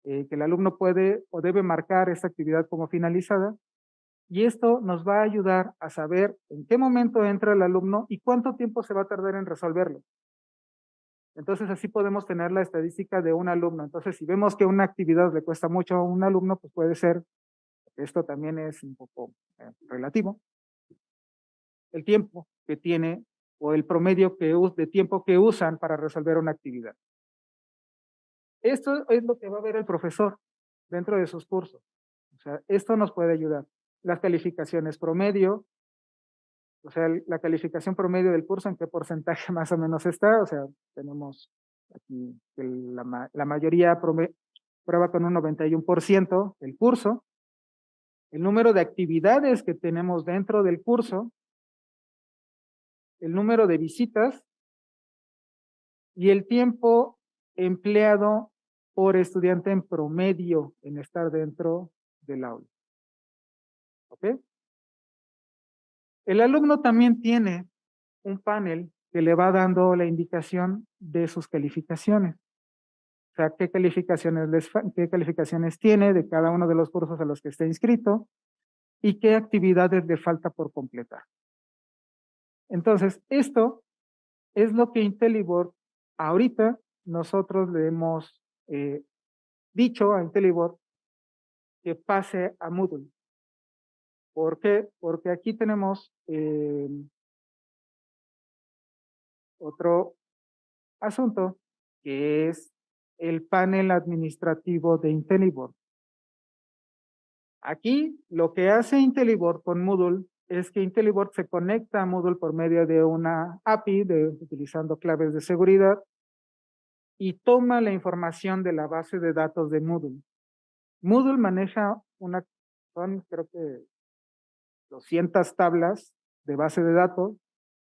que el alumno puede o debe marcar esta actividad como finalizada. Y esto nos va a ayudar a saber en qué momento entra el alumno y cuánto tiempo se va a tardar en resolverlo. Entonces así podemos tener la estadística de un alumno. Entonces si vemos que una actividad le cuesta mucho a un alumno, pues puede ser, esto también es un poco relativo, el tiempo que tiene o el promedio de tiempo que usan para resolver una actividad. Esto es lo que va a ver el profesor dentro de sus cursos. O sea, esto nos puede ayudar. Las calificaciones promedio, o sea, la calificación promedio del curso, en qué porcentaje más o menos está. O sea, tenemos aquí que la mayoría prueba con un 91% el curso. El número de actividades que tenemos dentro del curso, el número de visitas y el tiempo empleado por estudiante en promedio en estar dentro del aula. ¿Ok? El alumno también tiene un panel que le va dando la indicación de sus calificaciones. O sea, qué calificaciones tiene de cada uno de los cursos a los que está inscrito y qué actividades le falta por completar. Entonces, esto es lo que IntelliBoard ahorita nosotros le hemos dicho a IntelliBoard que pase a Moodle. ¿Por qué? Porque aquí tenemos otro asunto que es el panel administrativo de IntelliBoard. Aquí lo que hace IntelliBoard con Moodle es que IntelliBoard se conecta a Moodle por medio de una API utilizando claves de seguridad y toma la información de la base de datos de Moodle. Moodle maneja son creo que 200 tablas de base de datos,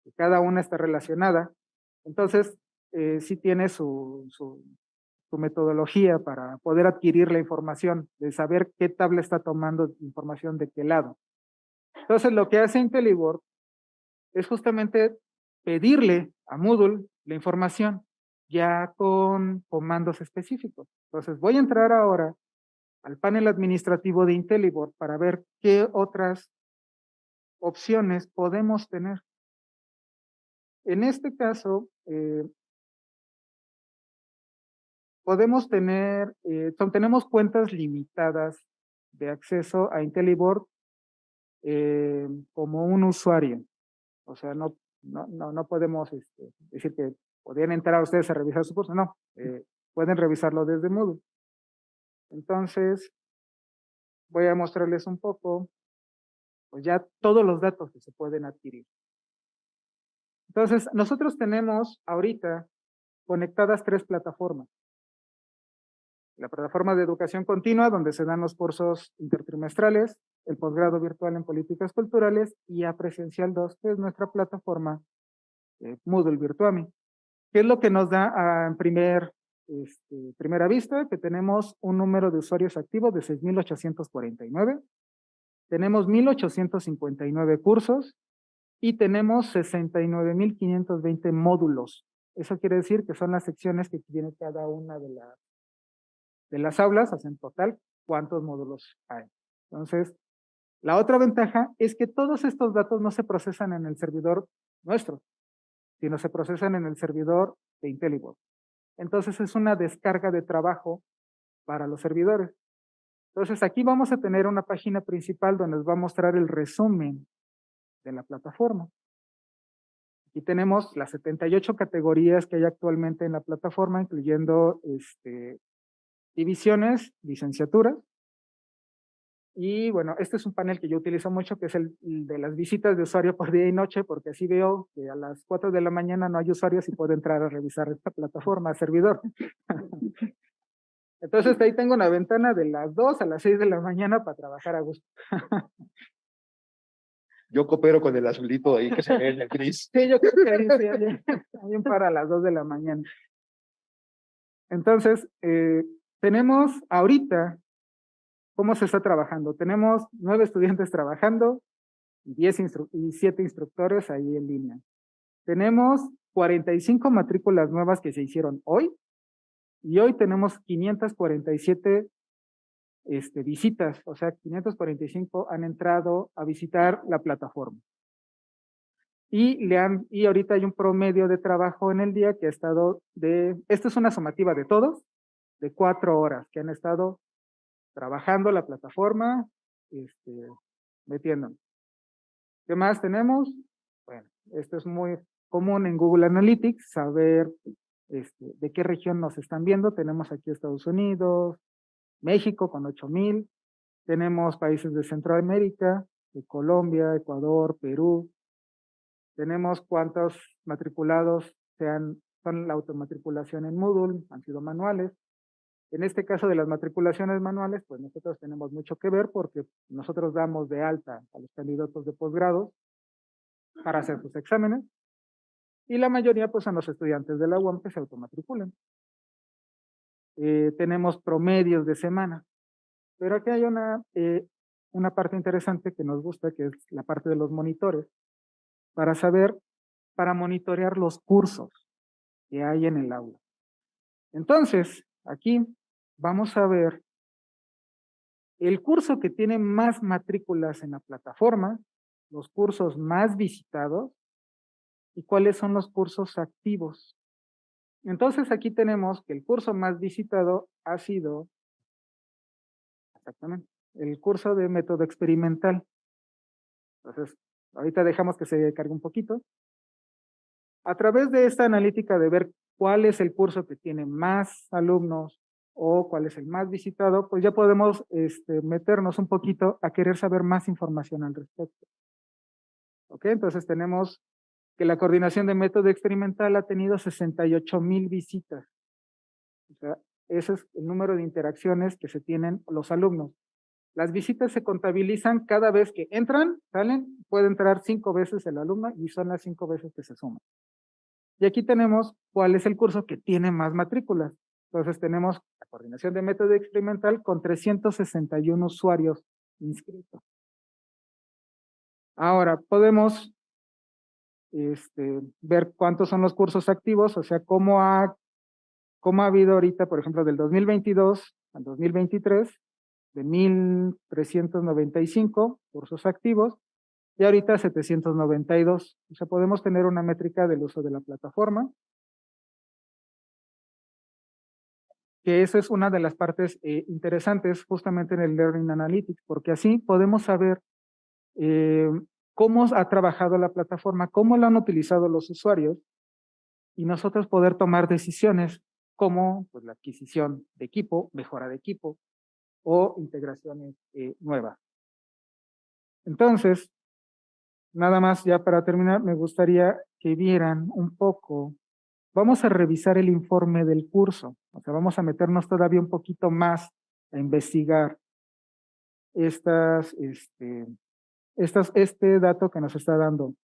que cada una está relacionada. Entonces, sí tiene su metodología para poder adquirir la información, de saber qué tabla está tomando información de qué lado. Entonces, lo que hace IntelliBoard es justamente pedirle a Moodle la información ya con comandos específicos. Entonces, voy a entrar ahora al panel administrativo de IntelliBoard para ver qué otras opciones podemos tener. En este caso, podemos tener, tenemos cuentas limitadas de acceso a IntelliBoard como un usuario. O sea, no podemos decir que podrían entrar ustedes a revisar su curso. No, pueden revisarlo desde Moodle. Entonces, voy a mostrarles un poco, pues ya todos los datos que se pueden adquirir. Entonces, nosotros tenemos ahorita conectadas 3 plataformas. La plataforma de educación continua, donde se dan los cursos intertrimestrales, el posgrado virtual en políticas culturales y a presencial 2, que es nuestra plataforma Moodle Virtuami. ¿Qué es lo que nos da en primera vista? Que tenemos un número de usuarios activos de 6,849, tenemos 1,859 cursos y tenemos 69,520 módulos. Eso quiere decir que son las secciones que tiene cada una de las aulas, hacen total cuántos módulos hay. Entonces, la otra ventaja es que todos estos datos no se procesan en el servidor nuestro, sino se procesan en el servidor de IntelliBoard. Entonces, es una descarga de trabajo para los servidores. Entonces, aquí vamos a tener una página principal donde nos va a mostrar el resumen de la plataforma. Aquí tenemos las 78 categorías que hay actualmente en la plataforma, incluyendo divisiones, licenciaturas. Y bueno, este es un panel que yo utilizo mucho, que es el de las visitas de usuario por día y noche, porque así veo que a las 4 de la mañana no hay usuarios y puedo entrar a revisar esta plataforma, servidor. Entonces ahí tengo una ventana de las 2 a las 6 de la mañana para trabajar a gusto. Yo coopero con el azulito ahí que se ve en el gris. Sí, yo creo que ahí sí, también para las 2 de la mañana. Entonces, tenemos ahorita, ¿cómo se está trabajando? Tenemos 9 estudiantes trabajando y 7 instructores ahí en línea. Tenemos 45 matrículas nuevas que se hicieron hoy y hoy tenemos 547 visitas, o sea, 545 han entrado a visitar la plataforma. Y ahorita hay un promedio de trabajo en el día que ha estado esta es una sumativa de todos, de 4 horas que han estado trabajando la plataforma, metiéndonos. ¿Qué más tenemos? Bueno, esto es muy común en Google Analytics, saber de qué región nos están viendo. Tenemos aquí Estados Unidos, México con 8,000, tenemos países de Centroamérica, de Colombia, Ecuador, Perú. Tenemos cuántos matriculados son la automatriculación en Moodle, han sido manuales. En este caso de las matriculaciones manuales, pues nosotros tenemos mucho que ver porque nosotros damos de alta a los candidatos de posgrado para hacer sus exámenes y la mayoría pues son los estudiantes de la UAM que se automatriculan. Tenemos promedios de semana, pero aquí hay una parte interesante que nos gusta, que es la parte de los monitores, para monitorear los cursos que hay en el aula. Entonces, aquí vamos a ver el curso que tiene más matrículas en la plataforma, los cursos más visitados y cuáles son los cursos activos. Entonces aquí tenemos que el curso más visitado ha sido, exactamente, el curso de método experimental. Entonces, ahorita dejamos que se cargue un poquito. A través de esta analítica de ver cuál es el curso que tiene más alumnos o cuál es el más visitado, pues ya podemos meternos un poquito a querer saber más información al respecto. ¿Ok? Entonces tenemos que la coordinación de método experimental ha tenido 68,000 visitas. O sea, ese es el número de interacciones que se tienen los alumnos. Las visitas se contabilizan cada vez que entran, salen, puede entrar 5 veces el alumno y son las 5 veces que se suman. Y aquí tenemos cuál es el curso que tiene más matrículas. Entonces tenemos la coordinación de método experimental con 361 usuarios inscritos. Ahora podemos ver cuántos son los cursos activos, o sea, cómo ha habido ahorita, por ejemplo, del 2022 al 2023, de 1,395 cursos activos, y ahorita 792. O sea, podemos tener una métrica del uso de la plataforma, que esa es una de las partes interesantes justamente en el Learning Analytics, porque así podemos saber cómo ha trabajado la plataforma, cómo la han utilizado los usuarios, y nosotros poder tomar decisiones como pues, la adquisición de equipo, mejora de equipo o integraciones nuevas. Entonces, nada más ya para terminar, me gustaría que vieran un poco, vamos a revisar el informe del curso, o sea, vamos a meternos todavía un poquito más a investigar este dato que nos está dando.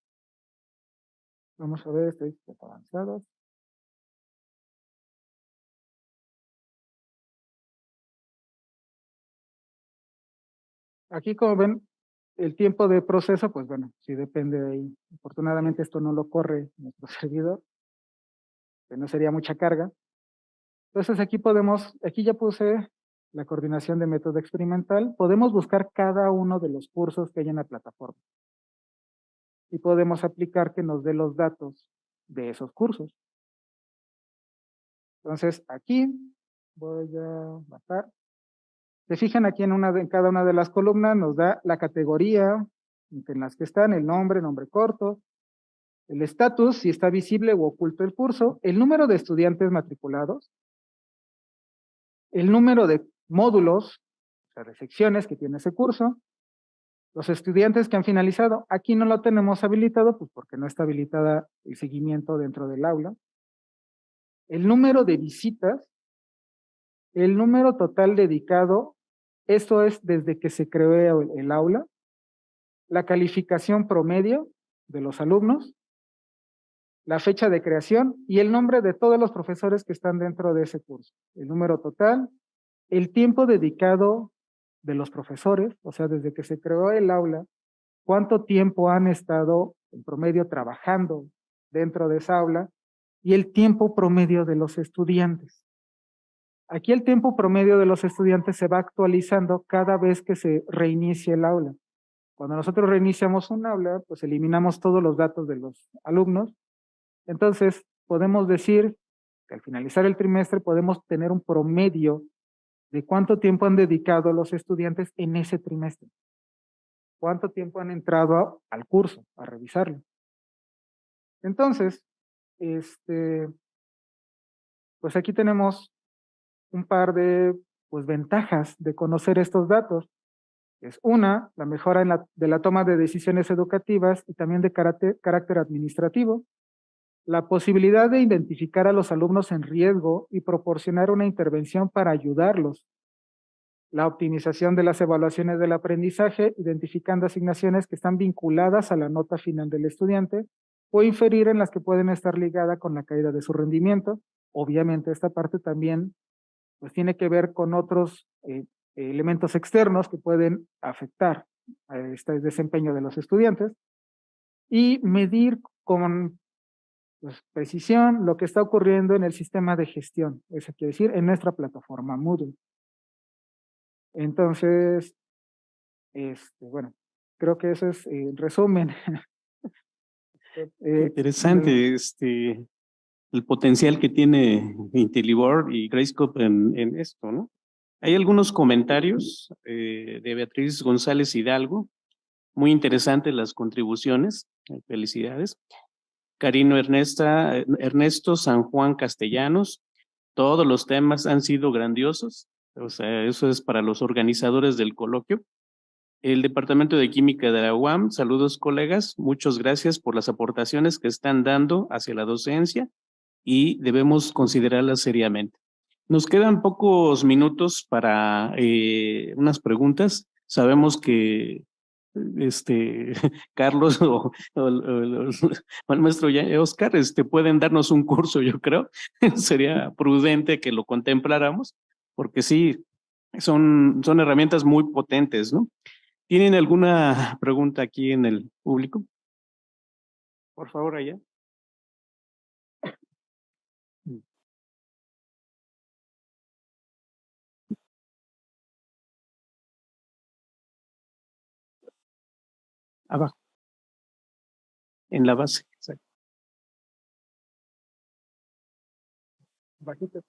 Vamos a ver, estoy avanzado. Aquí, como ven, el tiempo de proceso, pues bueno, sí depende de ahí. Afortunadamente esto no lo corre nuestro servidor, que no sería mucha carga. Entonces aquí ya puse la coordinación de método experimental. Podemos buscar cada uno de los cursos que hay en la plataforma. Y podemos aplicar que nos dé los datos de esos cursos. Entonces aquí voy a bajar. Se fijan aquí en cada una de las columnas, nos da la categoría en las que están, el nombre corto, el estatus, si está visible o oculto el curso, el número de estudiantes matriculados, el número de módulos, o sea, de secciones que tiene ese curso, los estudiantes que han finalizado. Aquí no lo tenemos habilitado, pues porque no está habilitada el seguimiento dentro del aula. El número de visitas, el número total dedicado, esto es desde que se creó el aula, la calificación promedio de los alumnos, la fecha de creación y el nombre de todos los profesores que están dentro de ese curso. El número total, el tiempo dedicado de los profesores, o sea, desde que se creó el aula, cuánto tiempo han estado en promedio trabajando dentro de esa aula y el tiempo promedio de los estudiantes. Aquí el tiempo promedio de los estudiantes se va actualizando cada vez que se reinicia el aula. Cuando nosotros reiniciamos un aula, pues eliminamos todos los datos de los alumnos. Entonces, podemos decir que al finalizar el trimestre podemos tener un promedio de cuánto tiempo han dedicado los estudiantes en ese trimestre. Cuánto tiempo han entrado al curso, a revisarlo. Entonces, pues aquí tenemos un par de ventajas de conocer estos datos. Es una, la mejora de la toma de decisiones educativas y también de carácter administrativo. La posibilidad de identificar a los alumnos en riesgo y proporcionar una intervención para ayudarlos. La optimización de las evaluaciones del aprendizaje, identificando asignaciones que están vinculadas a la nota final del estudiante o inferir en las que pueden estar ligadas con la caída de su rendimiento. Obviamente esta parte también pues tiene que ver con otros elementos externos que pueden afectar a este desempeño de los estudiantes y medir con pues, precisión lo que está ocurriendo en el sistema de gestión, eso quiere decir en nuestra plataforma Moodle. Entonces, bueno, creo que eso es en resumen. Interesante, el potencial que tiene IntelliBoard y Gradescope en esto, ¿no? Hay algunos comentarios de Beatriz González Hidalgo, muy interesantes las contribuciones, felicidades. Carino Ernesto San Juan Castellanos, todos los temas han sido grandiosos, o sea, eso es para los organizadores del coloquio. El Departamento de Química de la UAM, saludos colegas, muchas gracias por las aportaciones que están dando hacia la docencia y debemos considerarlas seriamente. Nos quedan pocos minutos para unas preguntas. Sabemos que Carlos o el maestro Oscar pueden darnos un curso, yo creo. Sería prudente que lo contempláramos, porque sí, son herramientas muy potentes, ¿no? ¿Tienen alguna pregunta aquí en el público? Por favor, allá. Abajo. En la base, exacto. Bajito.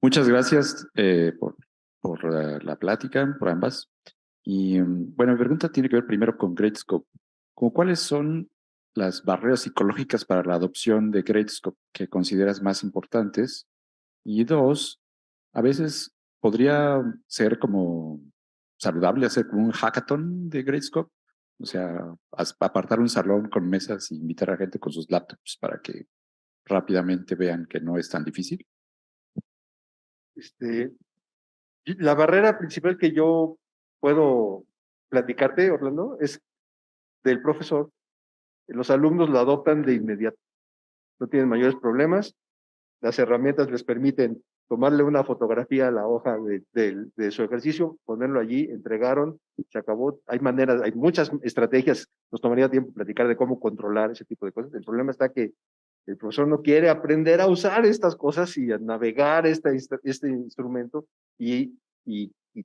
Muchas gracias por la plática, por ambas. Y bueno, mi pregunta tiene que ver primero con Gradescope. ¿Cuáles son las barreras psicológicas para la adopción de Gradescope que consideras más importantes? Y dos, a veces podría ser como saludable hacer como un hackathon de Gradescope, o sea, apartar un salón con mesas e invitar a gente con sus laptops para que rápidamente vean que no es tan difícil. La barrera principal que yo puedo platicarte, Orlando, es del profesor. Los alumnos lo adoptan de inmediato, no tienen mayores problemas. Las herramientas les permiten tomarle una fotografía a la hoja de su ejercicio, ponerlo allí, entregaron, se acabó. Hay maneras, hay muchas estrategias, nos tomaría tiempo platicar de cómo controlar ese tipo de cosas. El problema está que el profesor no quiere aprender a usar estas cosas y a navegar este instrumento y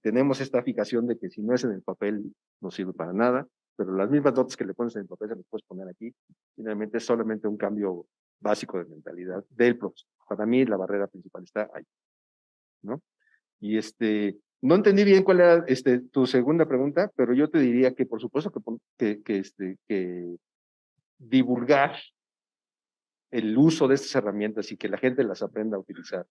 tenemos esta fijación de que si no es en el papel no sirve para nada, pero las mismas notas que le pones en el papel se las puedes poner aquí. Finalmente es solamente un cambio básico de mentalidad del profesor. Para mí la barrera principal está ahí, ¿no? Y no entendí bien cuál era tu segunda pregunta, pero yo te diría que por supuesto que divulgar el uso de estas herramientas y que la gente las aprenda a utilizar.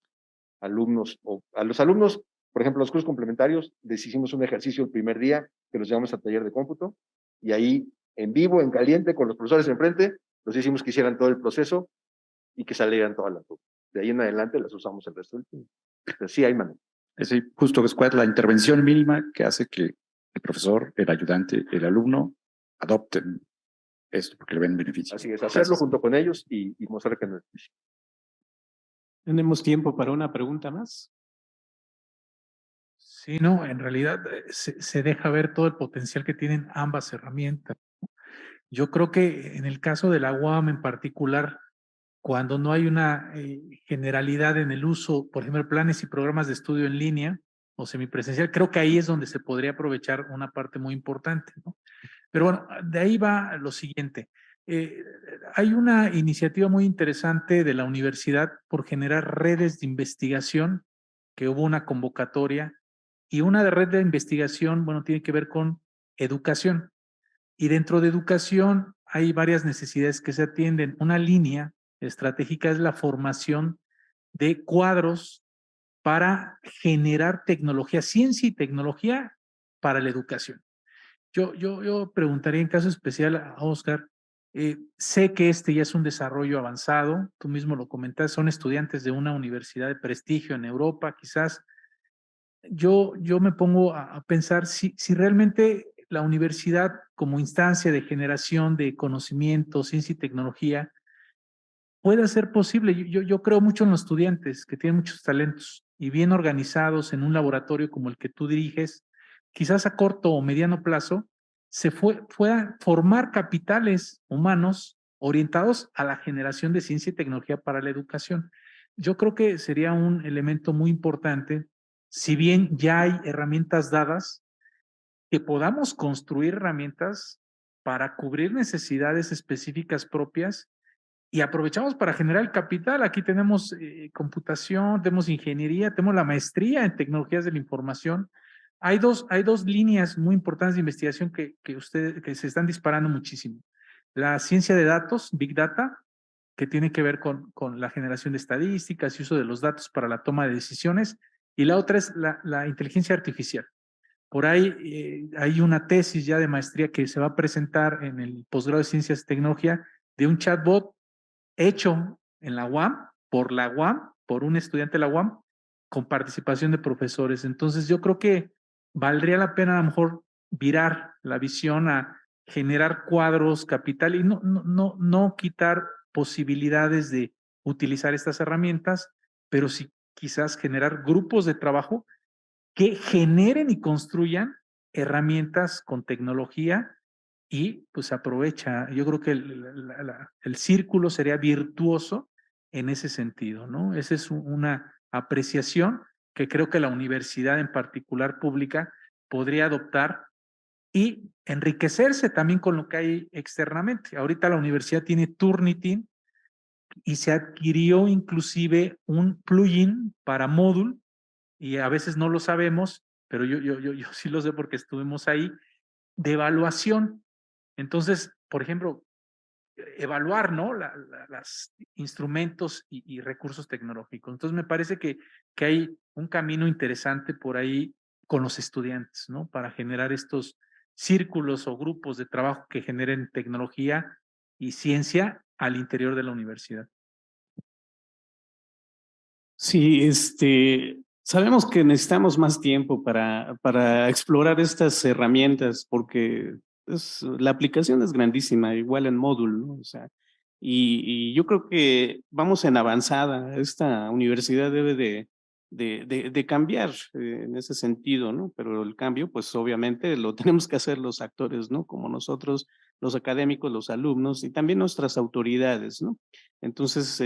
Alumnos, o a los alumnos, por ejemplo, los cursos complementarios, les hicimos un ejercicio el primer día que los llevamos al taller de cómputo y ahí en vivo, en caliente, con los profesores enfrente, los hicimos que hicieran todo el proceso y que salieran todas las dudas. De ahí en adelante las usamos el resto del tiempo. Pero sí hay manera. Es justo es la intervención mínima que hace que el profesor, el ayudante, el alumno adopten esto porque le ven beneficio. Así es, hacerlo junto con ellos y mostrar que no es difícil. ¿Tenemos tiempo para una pregunta más? Sí, no, en realidad se deja ver todo el potencial que tienen ambas herramientas. Yo creo que en el caso de la UAM en particular, cuando no hay una generalidad en el uso, por ejemplo, planes y programas de estudio en línea o semipresencial, creo que ahí es donde se podría aprovechar una parte muy importante, ¿no? Pero bueno, de ahí va lo siguiente. Hay una iniciativa muy interesante de la universidad por generar redes de investigación, que hubo una convocatoria, y una de red de investigación, bueno, tiene que ver con educación. Y dentro de educación hay varias necesidades que se atienden. Una línea estratégica es la formación de cuadros para generar tecnología, ciencia y tecnología para la educación. Yo preguntaría en caso especial a Oscar, sé que ya es un desarrollo avanzado, tú mismo lo comentaste, son estudiantes de una universidad de prestigio en Europa, quizás. Yo me pongo a pensar si realmente la universidad como instancia de generación de conocimiento, ciencia y tecnología puede ser posible. Yo creo mucho en los estudiantes que tienen muchos talentos y bien organizados en un laboratorio como el que tú diriges, quizás a corto o mediano plazo, puedan formar capitales humanos orientados a la generación de ciencia y tecnología para la educación. Yo creo que sería un elemento muy importante, si bien ya hay herramientas dadas, que podamos construir herramientas para cubrir necesidades específicas propias y aprovechamos para generar el capital. Aquí tenemos computación, tenemos ingeniería, tenemos la maestría en tecnologías de la información. Hay dos líneas muy importantes de investigación que se están disparando muchísimo. La ciencia de datos, Big Data, que tiene que ver con la generación de estadísticas y uso de los datos para la toma de decisiones. Y la otra es la inteligencia artificial. Por ahí hay una tesis ya de maestría que se va a presentar en el posgrado de Ciencias y Tecnología de un chatbot hecho en la UAM, por la UAM, por un estudiante de la UAM, con participación de profesores. Entonces yo creo que valdría la pena a lo mejor virar la visión a generar cuadros, capital y no quitar posibilidades de utilizar estas herramientas, pero sí quizás generar grupos de trabajo que generen y construyan herramientas con tecnología y pues aprovecha. Yo creo que el círculo sería virtuoso en ese sentido, ¿no? Esa es una apreciación que creo que la universidad en particular pública podría adoptar y enriquecerse también con lo que hay externamente. Ahorita la universidad tiene Turnitin y se adquirió inclusive un plugin para Moodle y a veces no lo sabemos, pero yo sí lo sé porque estuvimos ahí, de evaluación. Entonces, por ejemplo, evaluar, ¿no? Los instrumentos y recursos tecnológicos. Entonces, me parece que hay un camino interesante por ahí con los estudiantes, ¿no? Para generar estos círculos o grupos de trabajo que generen tecnología y ciencia al interior de la universidad. Sí, sabemos que necesitamos más tiempo para explorar estas herramientas porque la aplicación es grandísima, igual en módulo, ¿no? O sea, y yo creo que vamos en avanzada. Esta universidad debe de cambiar en ese sentido, ¿no? Pero el cambio, pues obviamente lo tenemos que hacer los actores, ¿no? Como nosotros, los académicos, los alumnos y también nuestras autoridades, ¿no? Entonces,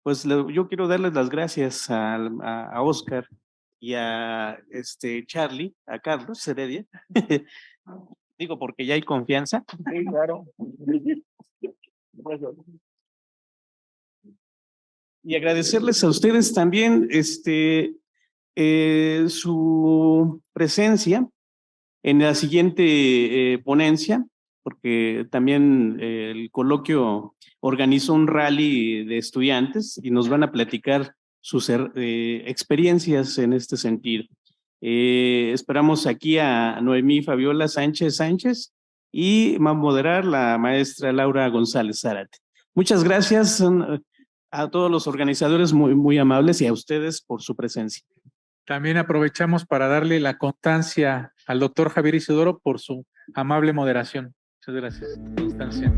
pues yo quiero darles las gracias a Oscar y a Charlie, a Carlos Heredia. Digo, porque ya hay confianza. Sí, claro. Y agradecerles a ustedes también su presencia en la siguiente ponencia, porque también el coloquio organizó un rally de estudiantes y nos van a platicar sus experiencias en este sentido. Esperamos aquí a Noemí Fabiola Sánchez y va a moderar la maestra Laura González Zárate. Muchas gracias a todos los organizadores muy, muy amables y a ustedes por su presencia. También aprovechamos para darle la constancia al doctor Javier Isidoro por su amable moderación. Muchas gracias. Constancia.